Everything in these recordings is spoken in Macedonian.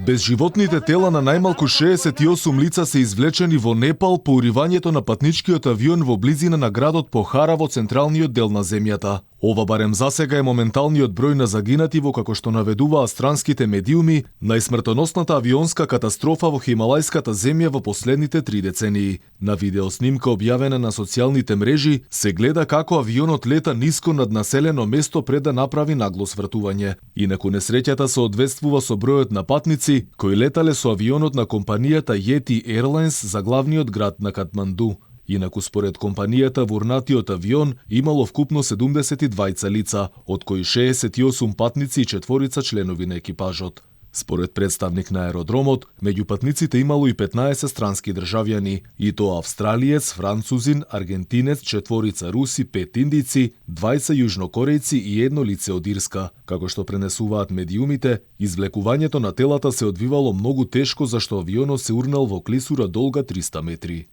Безживотните тела на најмалку 68 лица се извлечени во Непал по уривањето на патничкиот авион во близина на градот Похара во централниот дел на земјата. Ова барем засега е моменталниот број на загинати во, како што наведуваа странските медиуми, најсмртоносната авионска катастрофа во Хималајската земја во последните 3 децении. На видеоснимка објавена на социјалните мрежи се гледа како авионот лета ниско над населено место пред да направи нагло свртување. Инаку несреќата се одвествува со бројот на патници кои летале со авионот на компанијата Yeti Airlines за главниот град на Катманду. Инаку според компанијата во урнатиот авион имало вкупно 72 лица, од кои 68 патници и 4 членови на екипажот. Според представник на аеродромот, меѓу патниците имало и 15 странски државјани, и тоа австралиец, французин, аргентинец, 4 руси, 5 индици, 20 јужнокорејци и 1 лице од Ирска. Како што пренесуваат медиумите, извлекувањето на телата се одвивало многу тешко зашто авионот се урнал во клисура долга 300 метри.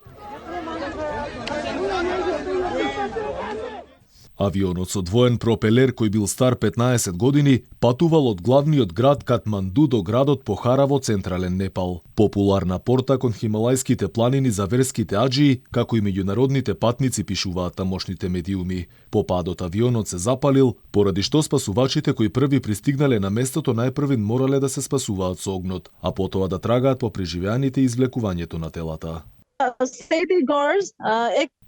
Авионот со двоен пропелер кој бил стар 15 години патувал од главниот град Катманду до градот Похара во централен Непал. Популарна порта кон хималајските планини за верските аџии, како и меѓународните патници, пишуваат тамошните медиуми. По падот авионот се запалил, поради што спасувачите кои први пристигнале на местото најпрви морале да се спасуваат со огнот, а потоа да трагаат по преживеаните и извлекувањето на телата.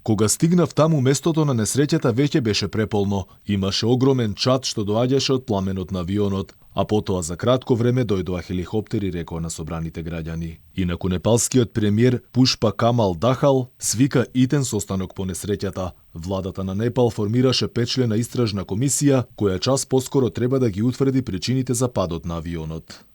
Кога стигнав таму, местото на несреќата веќе беше преполно. Имаше огромен чад што доаѓаше од пламенот на авионот, а потоа за кратко време дојдоа хеликоптери, рекоа на собраните граѓани. Инаку непалскиот премиер Пушпа Камал Дахал свика итен состанок по несреќата. Владата на Непал формираше 5-члена истражна комисија, која час поскоро треба да ги утврди причините за падот на авионот.